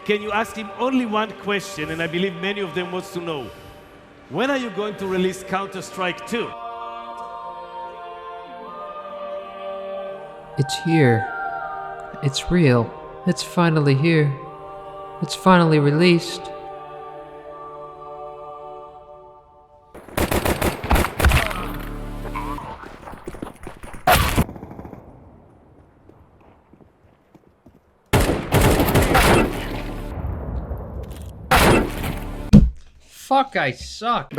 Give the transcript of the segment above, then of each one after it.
can you ask him only one question, and I believe many of them wants to know. When are you going to release Counter-Strike 2? It's here. It's real. It's finally here. It's finally released. Fuck, I suck.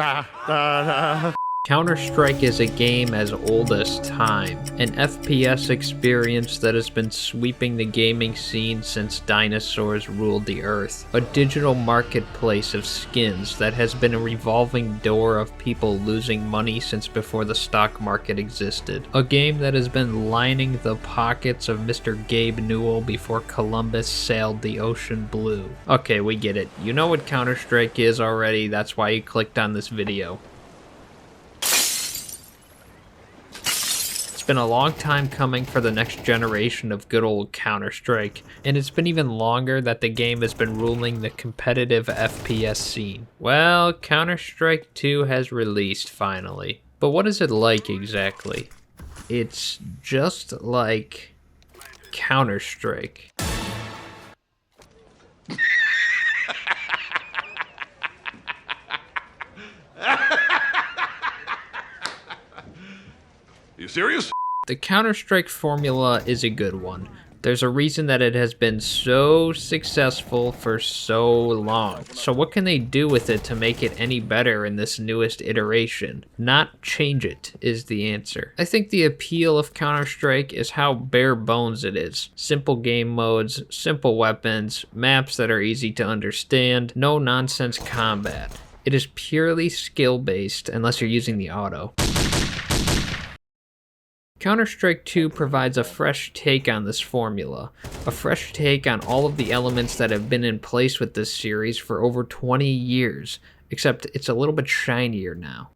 Counter-Strike is a game as old as time, an FPS experience that has been sweeping the gaming scene since dinosaurs ruled the earth, a digital marketplace of skins that has been a revolving door of people losing money since before the stock market existed, a game that has been lining the pockets of Mr. Gabe Newell before Columbus sailed the ocean blue. Okay, we get it. You know what Counter-Strike is already, that's why you clicked on this video. It's been a long time coming for the next generation of good old Counter-Strike, and it's been even longer that the game has been ruling the competitive FPS scene. Well, Counter-Strike 2 has released finally. But what is it like exactly? It's just like Counter-Strike. You serious? The Counter-Strike formula is a good one. There's a reason that it has been so successful for so long. So what can they do with it to make it any better in this newest iteration? Not change it is the answer. I think the appeal of Counter-Strike is how bare bones it is. Simple game modes, simple weapons, maps that are easy to understand, no nonsense combat. It is purely skill-based unless you're using the auto. Counter-Strike 2 provides a fresh take on this formula, a fresh take on all of the elements that have been in place with this series for over 20 years, except it's a little bit shinier now.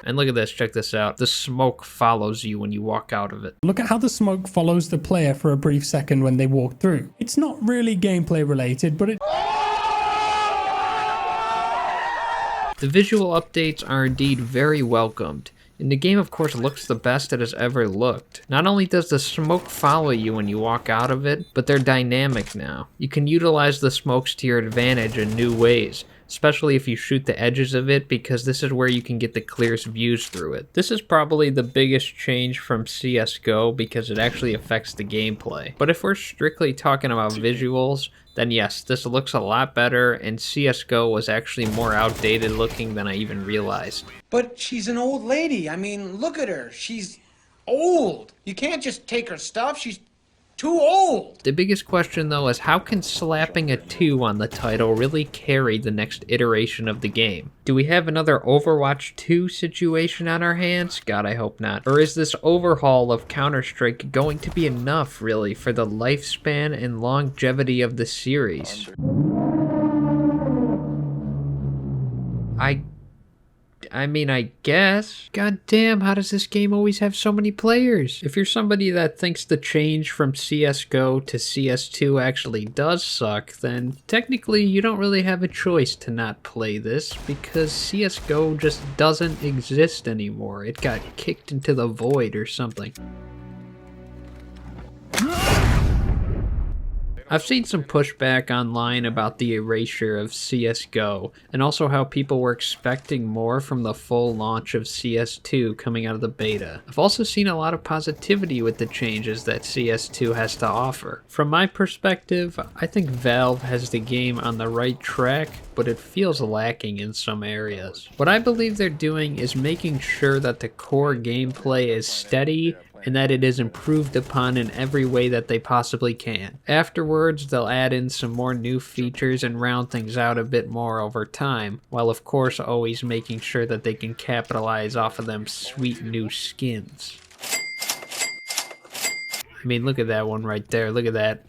And look at this, check this out. The smoke follows you when you walk out of it. Look at how the smoke follows the player for a brief second when they walk through. It's not really gameplay related, but it... The visual updates are indeed very welcomed. And the game of course looks the best it has ever looked. Not only does the smoke follow you when you walk out of it, but they're dynamic now. You can utilize the smokes to your advantage in new ways, especially if you shoot the edges of it, because this is where you can get the clearest views through it. This is probably the biggest change from CSGO because it actually affects the gameplay. But if we're strictly talking about visuals, then yes, this looks a lot better, and CSGO was actually more outdated looking than I even realized. But she's an old lady. I mean, look at her. She's old. You can't just take her stuff. She's too old. The biggest question though is how can slapping a 2 on the title really carry the next iteration of the game? Do we have another Overwatch 2 situation on our hands? God, I hope not. Or is this overhaul of Counter-Strike going to be enough really for the lifespan and longevity of the series? I mean, I guess. God damn, how does this game always have so many players? If you're somebody that thinks the change from CSGO to CS2 actually does suck, then technically you don't really have a choice to not play this, because CSGO just doesn't exist anymore. It got kicked into the void or something. I've seen some pushback online about the erasure of CSGO, and also how people were expecting more from the full launch of CS2 coming out of the beta. I've also seen a lot of positivity with the changes that CS2 has to offer. From my perspective, I think Valve has the game on the right track, but it feels lacking in some areas. What I believe they're doing is making sure that the core gameplay is steady and that it is improved upon in every way that they possibly can. Afterwards, they'll add in some more new features and round things out a bit more over time, while of course always making sure that they can capitalize off of them sweet new skins. I mean, look at that one right there, look at that.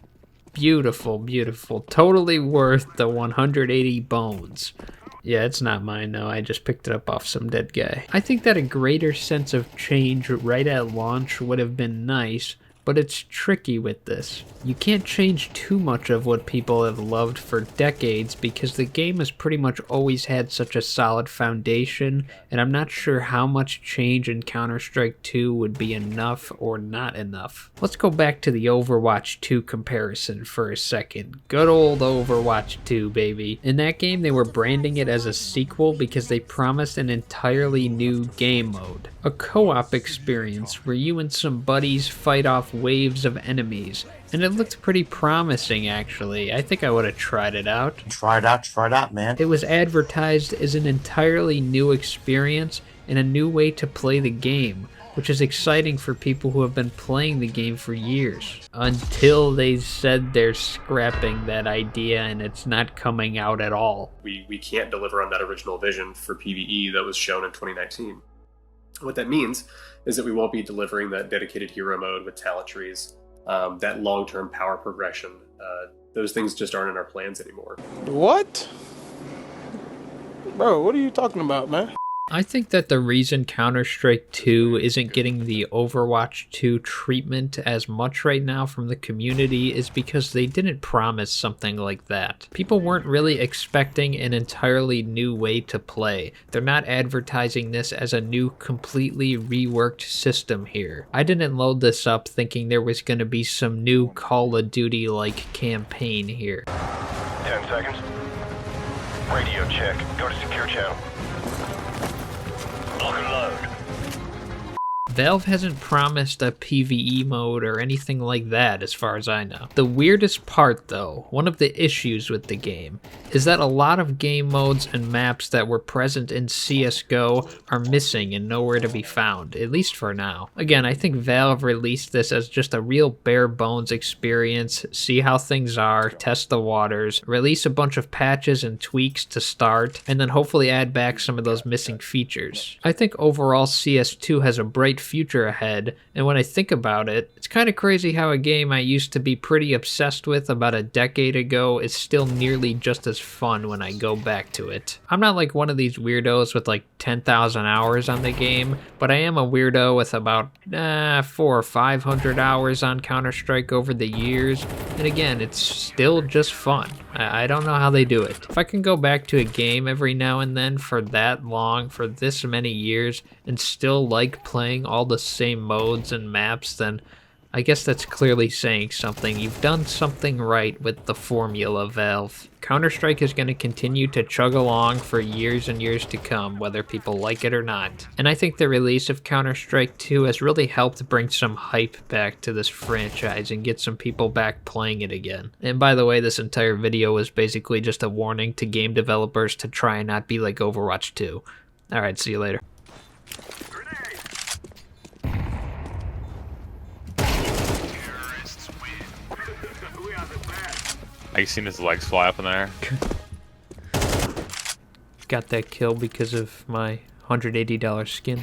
Beautiful, beautiful, totally worth the 180 bones. Yeah, it's not mine though, I just picked it up off some dead guy. I think that a greater sense of change right at launch would have been nice, but it's tricky with this. You can't change too much of what people have loved for decades because the game has pretty much always had such a solid foundation, and I'm not sure how much change in Counter-Strike 2 would be enough or not enough. Let's go back to the Overwatch 2 comparison for a second. Good old Overwatch 2, baby. In that game, they were branding it as a sequel because they promised an entirely new game mode. A co-op experience where you and some buddies fight off waves of enemies. And it looked pretty promising, actually. I think I would have tried it out. Try it out, man. It was advertised as an entirely new experience and a new way to play the game, which is exciting for people who have been playing the game for years. Until they said they're scrapping that idea and it's not coming out at all. We can't deliver on that original vision for PvE that was shown in 2019. What that means is that we won't be delivering that dedicated hero mode with talent trees, that long-term power progression. Those things just aren't in our plans anymore. What? Bro, what are you talking about, man? I think that the reason Counter-Strike 2 isn't getting the Overwatch 2 treatment as much right now from the community is because they didn't promise something like that. People weren't really expecting an entirely new way to play. They're not advertising this as a new, completely reworked system here. I didn't load this up thinking there was going to be some new Call of Duty-like campaign here. 10 seconds. Radio check. Go to secure channel. Lock and load. Valve hasn't promised a PvE mode or anything like that as far as I know. The weirdest part though, one of the issues with the game, is that a lot of game modes and maps that were present in CSGO are missing and nowhere to be found, at least for now. Again, I think Valve released this as just a real bare bones experience, see how things are, test the waters, release a bunch of patches and tweaks to start, and then hopefully add back some of those missing features. I think overall CS2 has a bright future ahead, and when I think about it, it's kind of crazy how a game I used to be pretty obsessed with about a decade ago is still nearly just as fun when I go back to it. I'm not like one of these weirdos with like 10,000 hours on the game, but I am a weirdo with about 400 or 500 hours on Counter-Strike over the years, and again, it's still just fun. I don't know how they do it. If I can go back to a game every now and then for that long, for this many years, and still like playing all the same modes and maps, then I guess that's clearly saying something. You've done something right with the formula, Valve. Counter-Strike is going to continue to chug along for years and years to come, whether people like it or not. And I think the release of Counter-Strike 2 has really helped bring some hype back to this franchise and get some people back playing it again. And by the way, this entire video was basically just a warning to game developers to try and not be like Overwatch 2. Alright, see you later. I seen his legs fly up in there. Got that kill because of my $180 skin.